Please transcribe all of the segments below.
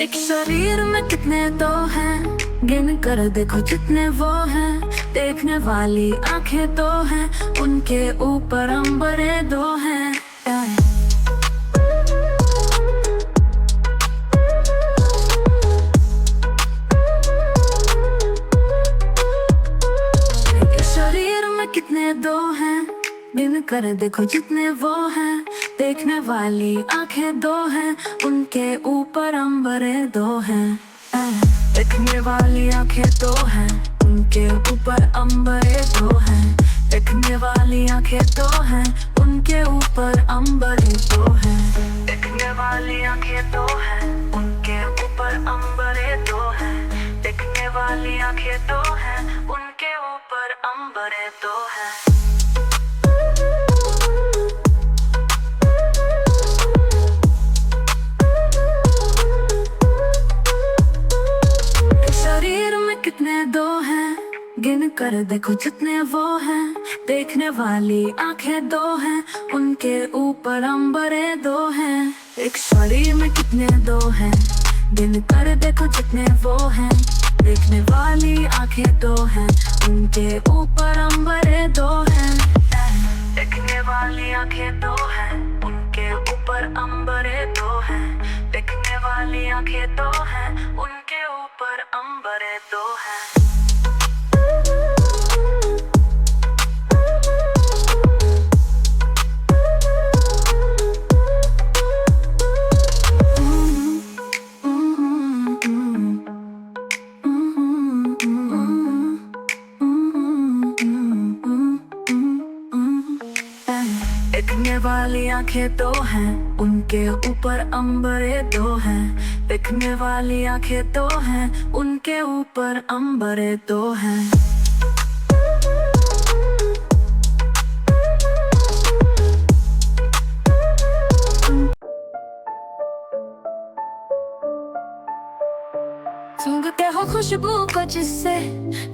एक शरीर में कितने तो हैं, गिन कर देखो जितने वो हैं। देखने वाली आंखें तो हैं, उनके ऊपर अंबरें दो हैं। एक शरीर में कितने दो हैं, गिन कर देखो जितने वो हैं। देखने वाली आंखें दो हैं, उनके ऊपर अंबरें दो हैं। देखने वाली आंखें दो हैं, उनके ऊपर अंबरें दो हैं। देखने वाली आंखें दो हैं, उनके ऊपर अंबरें दो हैं। देखने वाली आंखें दो हैं, उनके ऊपर अंबरें दो हैं। देखने वाली आंखें दो हैं, उनके ऊपर अंबरें दो हैं। कितने दो हैं, गिन कर देखो जितने वो हैं। देखने वाली आंखें दो हैं, उनके ऊपर अंबरें दो हैं। एक शरीर में कितने दो हैं, गिन कर देखो जितने वो हैं। देखने वाली आंखें दो हैं, उनके ऊपर अंबरें दो हैं। देखने वाली आंखें दो हैं, उनके ऊपर अंबरें दो हैं। देखने वाली आंखें दो हैं, उनके ऊपर अंबरें दो हैं। देखने वाली आंखें दो हैं, उनके ऊपर अंबरें दो हैं। देखने वाली आंखें दो हैं, उनके ऊपर अंबरें दो हैं। सूंघते हो खुशबू को जिससे,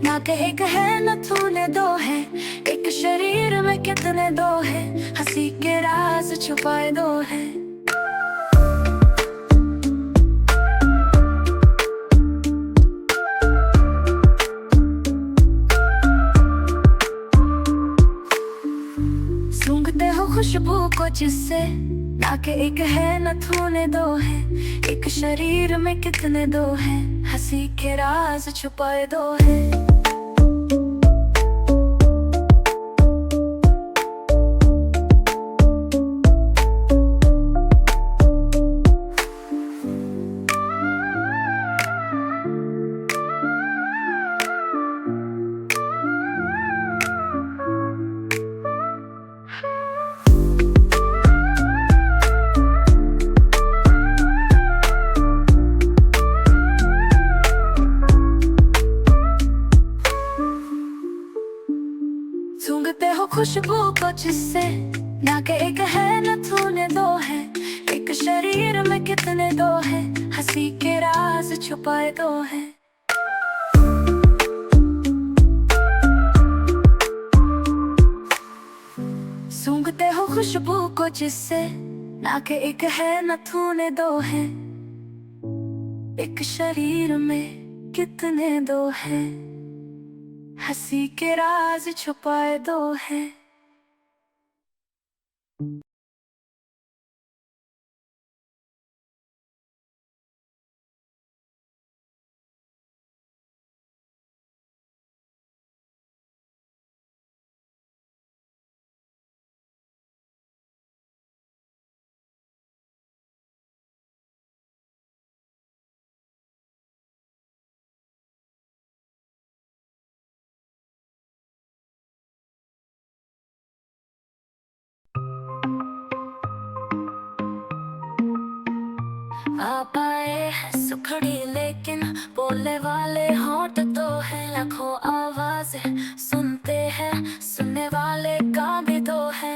ना के एक है न तूने दो है। एक शरीर में कितने दो है, हंसी के राज छुपाए दो है। सूंघते हो खुशबू को जिससे, ना के एक है न तूने दो है। एक शरीर में कितने दो है, हंसी के राज छुपाए दो है। सूंघते हो खुशबू को जिससे, ना के एक है न तूने दो है। एक शरीर में कितने दो है, हंसी के राज छुपाए दो है। सूंघते हो खुशबू को जिससे, ना के एक है न तूने दो है। एक शरीर में कितने दो है, हंसी के राज छुपाए दो हैं। आ पाए हैं सुखड़ी लेकिन बोलने वाले होंठ तो है। लाखों आवाजें सुनते हैं, सुनने वाले कान भी तो है।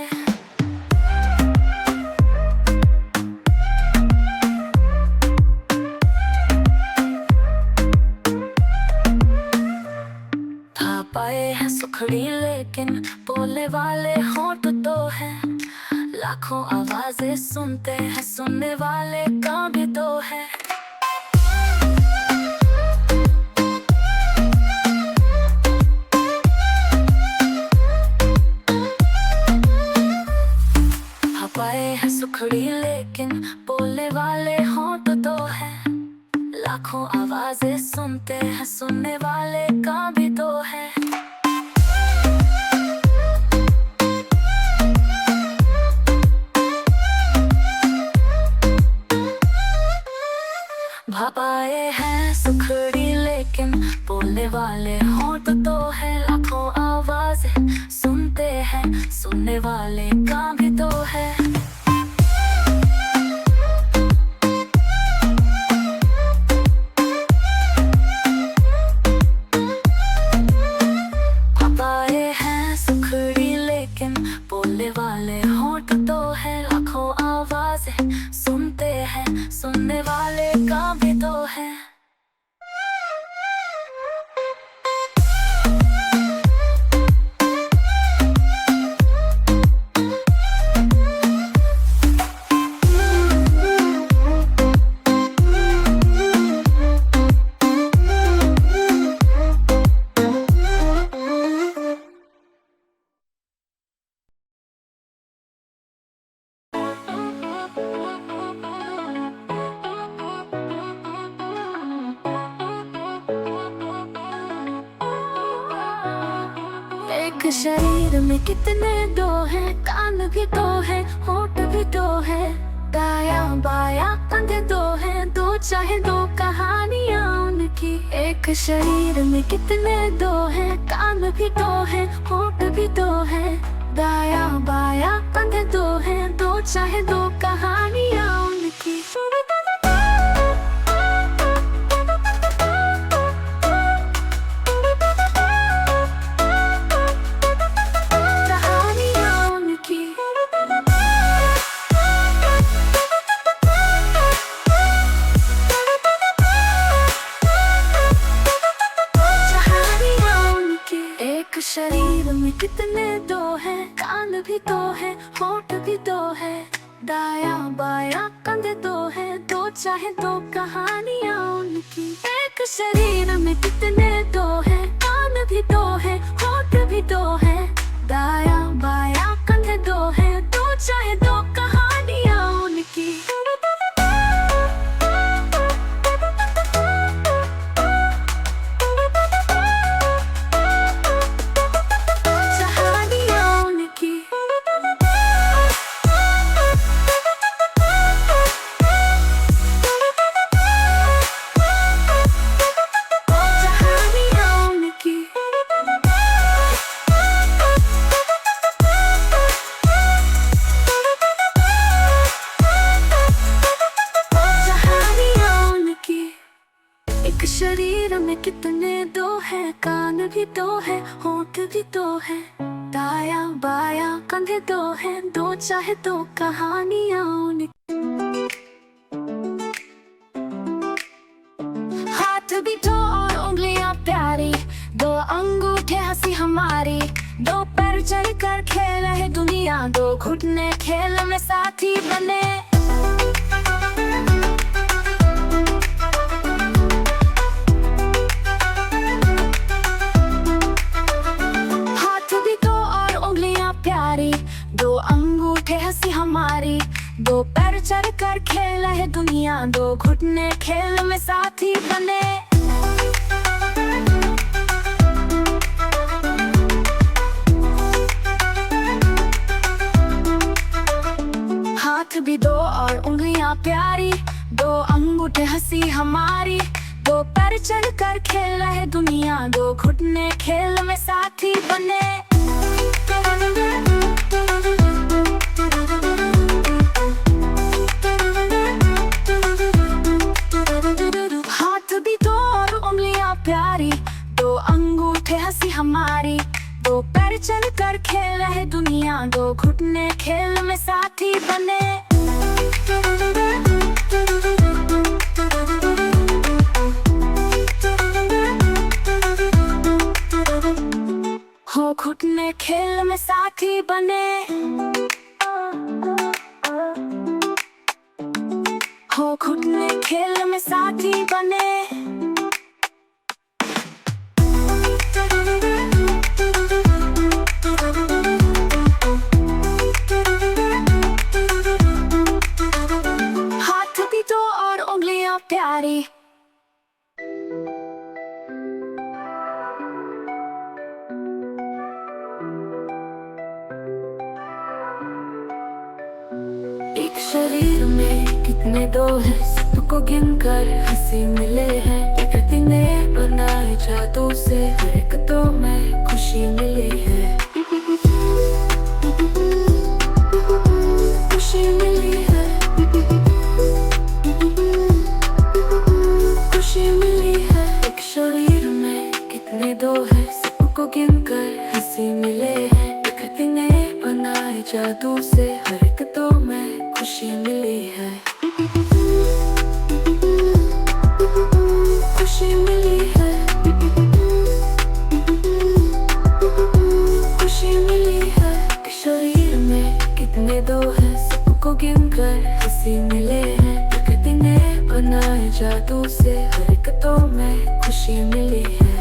आ पाए हैं सुखड़ी लेकिन बोलने वाले होंठ तो है। लाखों आवाजें सुनते हैं, सुनने वाले कान भी तो है। सुनते हैं, सुनने वाले का भी तो है। भापाए हैं सुखड़ी लेकिन बोलने वाले होंठ तो है। लाखों आवाजें सुनते हैं, सुनने वाले का भी तो है। भापाए हैं सुखड़ी लेकिन बोलने वाले होंठ तो है। लाखों आवाजें सुनते हैं, सुनने वाले का भी तो है। एक शरीर में कितने दो हैं, कान भी दो हैं, होठ भी दो हैं, दाया बाया कंधे दो हैं, दो चाहे दो कहानियां उनकी। एक शरीर में कितने दो हैं, कान भी दो हैं, होठ भी दो हैं, दाया बाया कंधे दो हैं, दो चाहे दो कहानियां उनकी। शरीर में कितने दो हैं, कान भी दो हैं, होठ भी दो हैं, दाया बाया कंधे दो हैं, दो चाहे दो कहानियां उनकी। एक शरीर में कितने दो हैं, कान भी दो हैं, होठ भी दो हैं, दाया बाया कंधे दो हैं, दो चाहे दो कहानियां उनकी। शरीर में कितने दो हैं, कान भी दो हैं, होठ भी दो हैं, दाया बाया कंधे दो हैं, दो चाहे दो कहानियां उनकी। हाथ भी दो और उंगलियां प्यारी, दो अंगूठे हंसी हमारी, दो पैर चढ़ कर खेल है दुनिया, दो घुटने खेल में साथी बने। दो अंगूठे हंसी हमारी, दो पैर चढ़ कर खेल है दुनिया, दो घुटने खेल में साथी बने। हाथ भी दो और उंगलियां प्यारी, दो अंगूठे हंसी हमारी, दो पैर चढ़ कर खेल है दुनिया, दो घुटने खेल में साथी बने। हाथ भी दो और उंगलियां प्यारी, दो अंगूठे हंसी हमारी, दो पैर चल कर खेल है दुनिया, दो घुटने खेल में साथी बने। हो घुटने खेल में साथी बने, हो घुटने खेल में साथी बने। हाथ भी दो और उंगलियां प्यारी। एक शरीर में कितने दो हैं, सबको गिनकर हंसी मिले हैं। प्रकृति ने बनाए जादू से हरकतों में खुशी मिली है। खुशी मिली है, खुशी मिली है। एक शरीर में कितने दो हैं, सबको गिनकर हंसी मिले हैं। प्रकृति ने बनाए जादू से हरकतों में खुशी मिली है। खुशी मिली है, खुशी मिली है। एक शरीर में कितने दो हैं, सबको गिनकर हंसी मिले हैं। प्रकृति ने बनाए जादू से हरकतों में खुशी मिली है।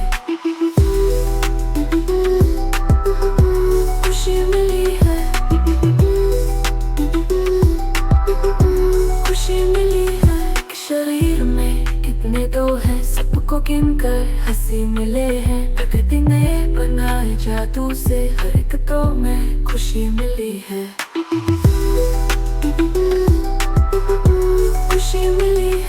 खुशी मिली है, खुशी मिली है। एक शरीर में कितने दो हैं, सबको गिनकर हंसी मिले हैं। प्रकृति ने बनाए जादू से हरकतों में खुशी मिली है। खुशी मिली